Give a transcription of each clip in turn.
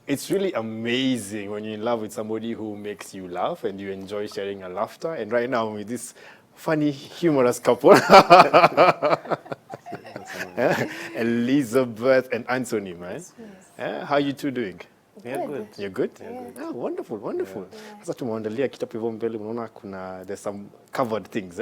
It's really amazing when you're in love with somebody who makes you laugh and you enjoy sharing a laughter. And right now with this funny, humorous couple, Elizabeth and Anthony, man. How you two doing? Yeah, good. You're good? Yeah, good. Ah, wonderful, wonderful. Sasa tumeandalia kitabu hivyo mbele, unaona there's some covered things.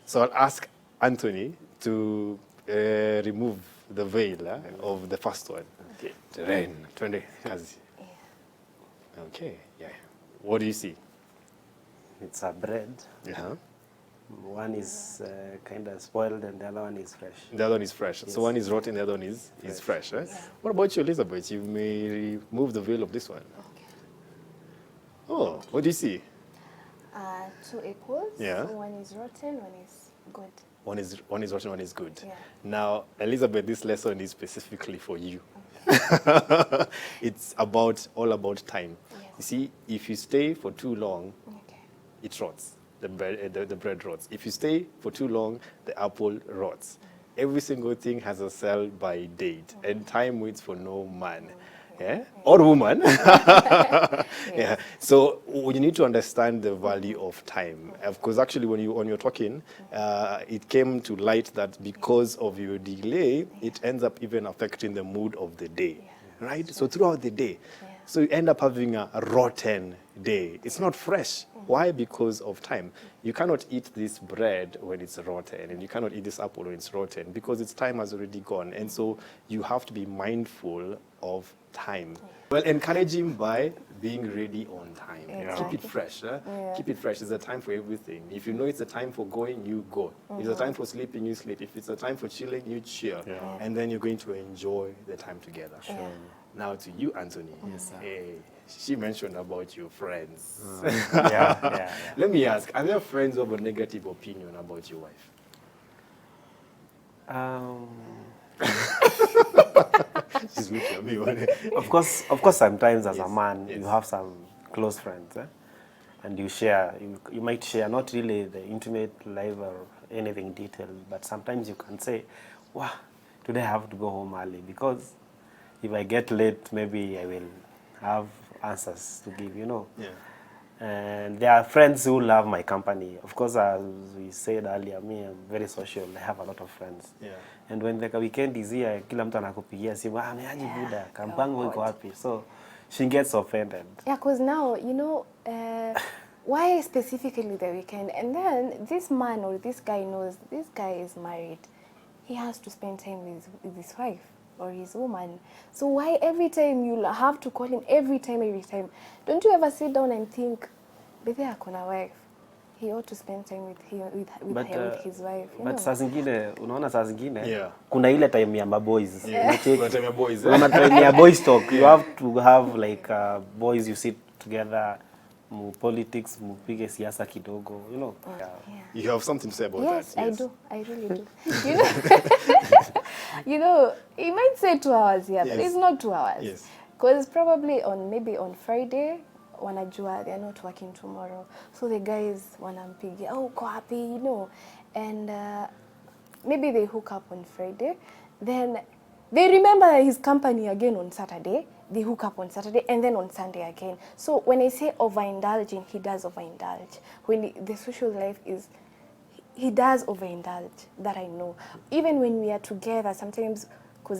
So I'll ask Anthony to remove the veil of the first one. Okay. Rain, twende kazi. Okay, yeah. What do you see? It's a bread. Yeah. One is kind of spoiled and the other one is fresh. The other one is fresh. Yes. So one is rotten, the other one is fresh. Eh? What about you, Elizabeth? You may remove the veil of this one. Okay. Oh, what do you see? Two apples. Yeah. One is rotten, one is good. One is rotten, one is good. Yeah. Now, Elizabeth, this lesson is specifically for you. It's all about time. Yes. You see, if you stay for too long, Okay. it rots. The bread rots. If you stay for too long, the apple rots. Every single thing has a sell-by date, and time waits for no man. Yeah? Or woman. Yeah. So you need to understand the value of time. Of course, actually, when you're talking, it came to light that because of your delay, it ends up even affecting the mood of the day. Right? So throughout the day. So you end up having a rotten day. It's not fresh. Why? Because of time. You cannot eat this bread when it's rotten, and you cannot eat this apple when it's rotten, because its time has already gone. And so you have to be mindful of time. Well, encourage him by being ready on time. Keep it fresh. Keep it fresh. It's a time for everything. If you know it's a time for going, you go. If it's a time for sleeping, you sleep. If it's a time for chilling, you chill. And then you're going to enjoy the time together. Now to you, Anthony. Yes, sir. Hey, she mentioned about your friends. Yeah. Let me ask, are there friends who have a negative opinion about your wife? She's looking at me. Of course, sometimes as a Yes, man, yes. you have some close friends, and you share. You might share not really the intimate life or anything detailed, but sometimes you can say, "Wow, today I have to go home early because if I get late, maybe I will have answers to give." Yeah. And there are friends who love my company. Of course, as we said earlier, me, I'm very social. I have a lot of friends. Yeah. And when the weekend is here, kila mtu anakupigia simu, niaje buda, kampango iko wapi? So she gets offended. Yeah, because now, why specifically the weekend? And then this man or this guy knows this guy is married. He has to spend time with his wife or his woman. So why every time you have to call him every time? Don't you ever sit down and think, baby, akona wife. He ought to spend time with his wife. But saa zingine, unaona saa zingine, Yeah. kuna ile time ya maboys. Kuna time ya boys. Kuna time ya boys talk. You have to have like boys, you sit together, mu politics, mupige siasa kidogo, Yeah. You have something to say about Yes, that? I do. I really do. He might say 2 hours here, but Yes. it's not 2 hours. Yes. Because probably maybe on Friday, wanajua they're not working tomorrow. So the guys wanampigia, uko happy, And maybe they hook up on Friday. Then they remember his company again on Saturday. They hook up on Saturday and then on Sunday again. So when I say overindulging, he does overindulge. When the social life is, he does overindulge, that I know. Even when we are together, sometimes, because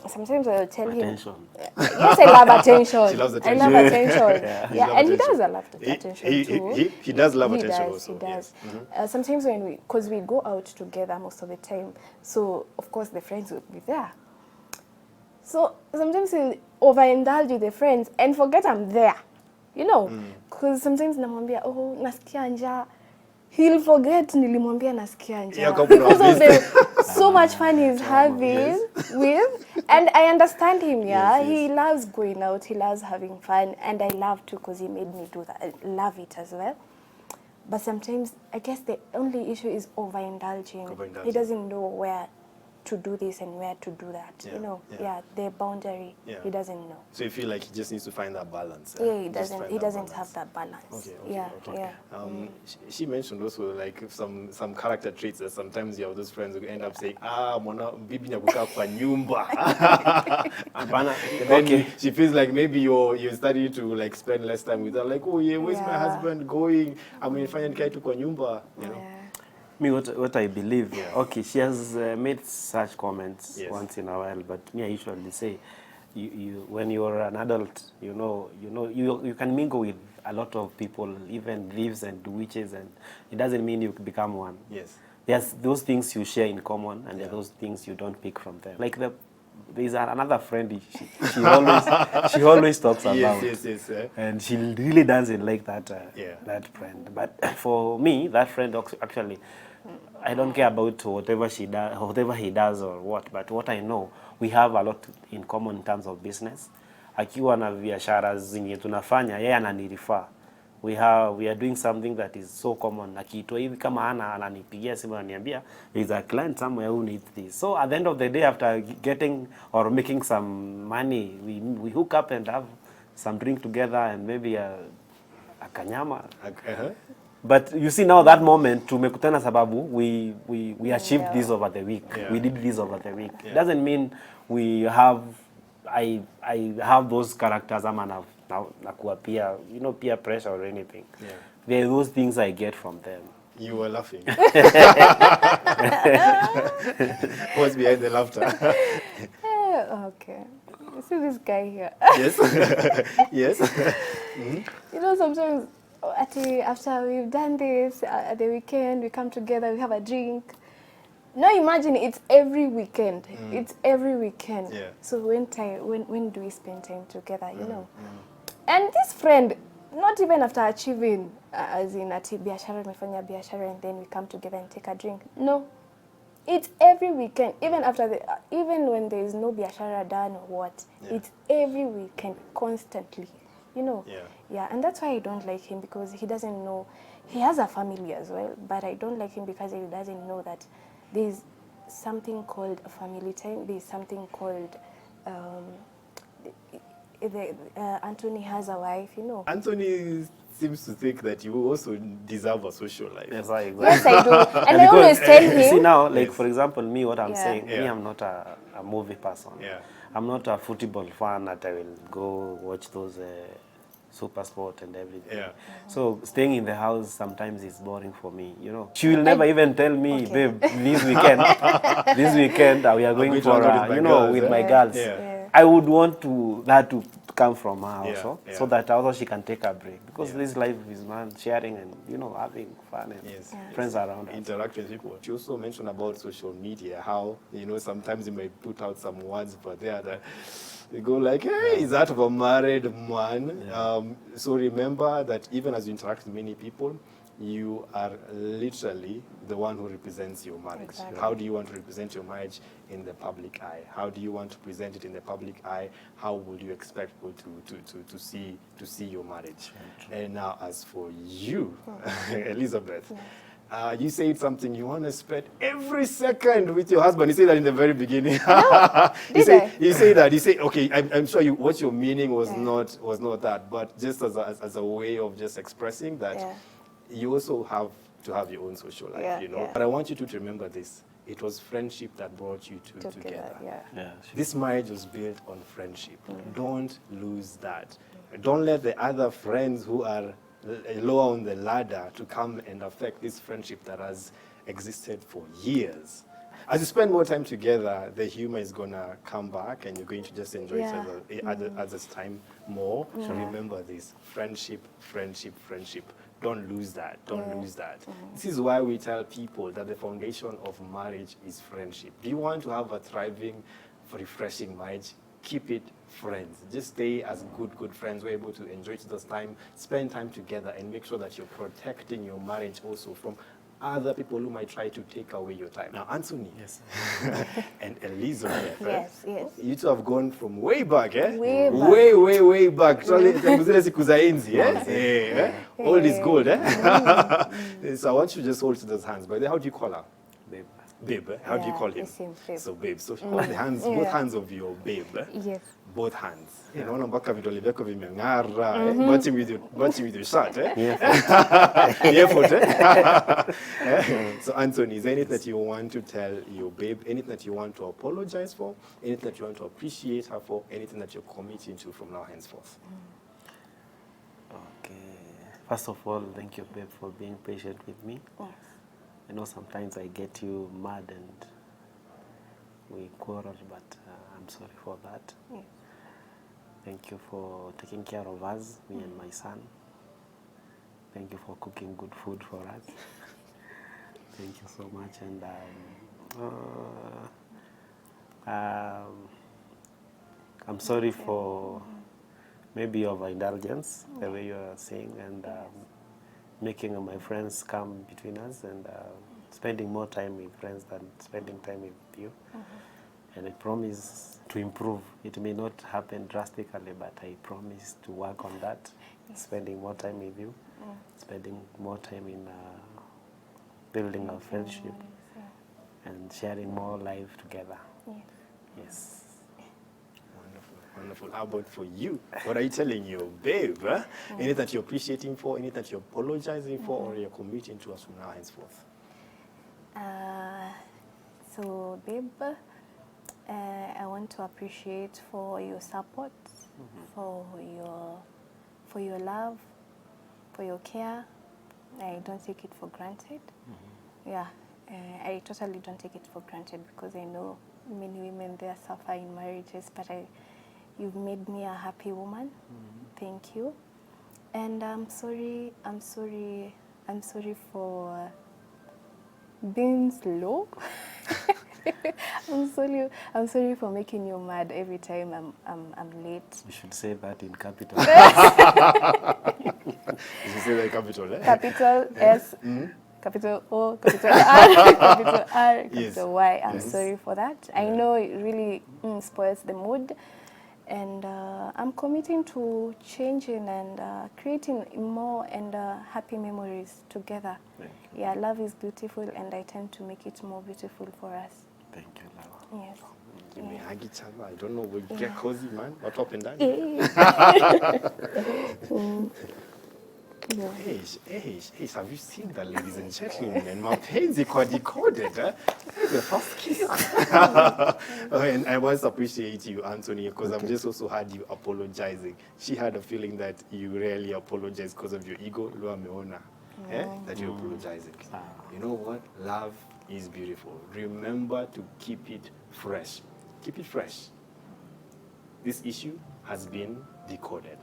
sometimes I'll tell Attention. him. Yes, I love attention. She loves I attention. love attention. Yeah. And he does a lot of attention He too. he does love He attention does, also. He does. Yes. Sometimes because we go out together most of the time, so of course the friends will be there. So sometimes he'll overindulge with the friends and forget I'm there, because sometimes namwambia, nasikia njaa. He'll forget nilimwambia nasikia njaa because of the so much fun he's having with, and I understand him. Yes. He loves going out, he loves having fun, and I love too because he made me do that. I love it as well. But sometimes I guess the only issue is overindulging. He doesn't know where to do this and where to do that. Yeah, You know, yeah. the boundary, Yeah. he doesn't know. So you feel like he just needs to find that balance. Yeah, he Just doesn't. find He that doesn't balance. have that balance. Okay, Yeah, okay. yeah. She mentioned also like some character traits that sometimes you have those friends who end up saying, mwana bibi nyakukaa kwa nyumba. Hapana, Then okay. she feels like maybe you're starting to like spend less time with her. Like, oh yeah, where's my Yeah. husband going? Amenifanya nikae tu kwa nyumba, you know. Yeah. Me, what I believe, okay, she has made such comments Yes. once in a while, but me, I usually say, you when you're an adult, you can mingle with a lot of people, even thieves and witches, and it doesn't mean you become one. Yes. There's those things you share in common, and there are those things you don't pick from them. Like there's another friend she always talks about. Yes. And she really doesn't like that Yeah. that friend. But for me, that friend actually, I don't care about whatever she does, whatever he does or what. But what I know, we have a lot in common in terms of business. Akiwa na biashara zenye tunafanya, yeye ananirifaa. We are doing something that is so common. Akiitwa hivi kama ananipigia simu ananiambia there is a client somewhere who needs this. So at the end of the day, after getting or making some money, we hook up and have some drink together and maybe a kanyama. But you see now that moment tumekutana sababu we achieved this over the week. Yeah. We did this over the week. Yeah. It doesn't mean we have I have those characters ama na kuwa peer pressure or anything. Yeah. There are those things I get from them. You were laughing. What's behind the laughter? Okay. You see this guy here. Yes. Yes. You know, sometimes after we've done this at the weekend, we come together, we have a drink. Now imagine it's every weekend. It's every weekend. Yeah. So when do we spend time together? You know. And this friend, not even after achieving, as in ati biashara nimefanya biashara, and then we come together and take a drink. No, it's every weekend. Even after even when there is no biashara done or what, it's every weekend, constantly. You know. Yeah, and that's why I don't like him, because he doesn't know. He has a family as well, but I don't like him because he doesn't know that there's something called a family time. There's something called Anthony has a wife, you know. Anthony seems to think that you also deserve a social life. Yes, I agree. Yes, I do. And I always tell him. See now, like for example, me, what I'm saying, me, Yeah. I'm not a movie person. Yeah. I'm not a football fan that I will go watch those super sport and everything. Yeah. So staying in the house sometimes is boring for me, you know. She will never even tell me, babe, this weekend we are going going to for, hang out with my you know, girls, with eh? my girls. Yeah. I would want that to come from her Yeah, also, yeah. so that also she can take a break. Because this life is, man, sharing and, you know, having fun and Yes. friends around us. Interact with people. She also mentioned about social media, how, you know, sometimes you may put out some words, but there that you go like, hey, is that of a married man? So remember that even as you interact with many people, you are literally the one who represents your marriage. Exactly. How do you want to represent your marriage in the public eye? How do you want to present it in the public eye? How would you expect people to see your marriage? And now, as for you, Elizabeth, you said something you want to spend every second with your husband. You said that in the very beginning. You say that. You say, okay. I'm sure what your meaning was not that, but just as a way of just expressing that. Yeah. You also have to have your own social life, you know. Yeah. But I want you to remember this. It was friendship that brought you two together. Yeah. Yeah, This marriage was built on friendship. Don't lose that. Don't let the other friends who are lower on the ladder to come and affect this friendship that has existed for years. As you spend more time together, the humor is going to come back and you're going to just enjoy each other's time more. So remember this, friendship, friendship, friendship. Don't lose that. Don't lose that. This is why we tell people that the foundation of marriage is friendship. Do you want to have a thriving, refreshing marriage? Keep it friends. Just stay as good friends. We're able to enjoy each other's time, spend time together, and make sure that you're protecting your marriage also from other people who might try to take away your time. Now, Anthony and Elizabeth, Yes. you two have gone from way back, eh? Way back. Way back. Zile siku za enzi, eh? Old is gold, eh? So I want you to just hold to those hands. By the way, how do you call her? babe. Babe, how do you Yeah, call him? it's him, babe. So babe. So hold the hands, both Yeah. hands of your babe. Yes. Both hands. You know, mpaka vidole vyako vimeng'ara, matching with your shirt, eh? The effort, eh? So Anthony, is there anything that you want to tell your babe? Anything that you want to apologize for? Anything that you want to appreciate her for? Anything that you're committing to from now henceforth? Okay. First of all, thank you, babe, for being patient with me. Yes. I know sometimes I get you mad and we quarrel, but I'm sorry for that. Yes. Thank you for taking care of us, me and my son. Thank you for cooking good food for us. Thank you so much. And I'm sorry for maybe overindulgence, the way you are saying, and making my friends come between us and spending more time with friends than spending time with you. And I promise to improve. It may not happen drastically, but I promise to work on that. Spending more time with you, spending more time in building our friendship, and sharing more life together. Yes. Yes. Wonderful, wonderful. How about for you? What are you telling your babe? Huh? Anything that you're appreciating for, anything that you're apologizing for, or you're committing to us from now henceforth? So, babe, I want to appreciate for your support, for your love, for your care. I don't take it for granted. Yeah, I totally don't take it for granted because I know many women there suffer in marriages, but you've made me a happy woman. Thank you. And I'm sorry for being slow. I'm sorry for making you mad every time I'm late. You should say that in capital. You should say that capital, eh? Capital S, capital O, capital R, capital R, capital Yes. Y. I'm Yes. sorry for that. I know it really spoils the mood. And I'm committing to changing and creating more and happy memories together. Thank Yeah, love is beautiful, and I tend to make it more beautiful for us. Thank you, Lava. Yes. You may hug each other. I don't know. We get cozy, man. What up and down? Hey, have you seen that, ladies and gentlemen? Mapenzi kwa decoded, eh? The first kiss. And I must appreciate you, Anthony, because I've just also heard you apologizing. She had a feeling that you rarely apologize because of your ego. Lo ameona, that you're apologizing. You know what? Love is beautiful. Remember to keep it fresh. Keep it fresh. This issue has been decoded.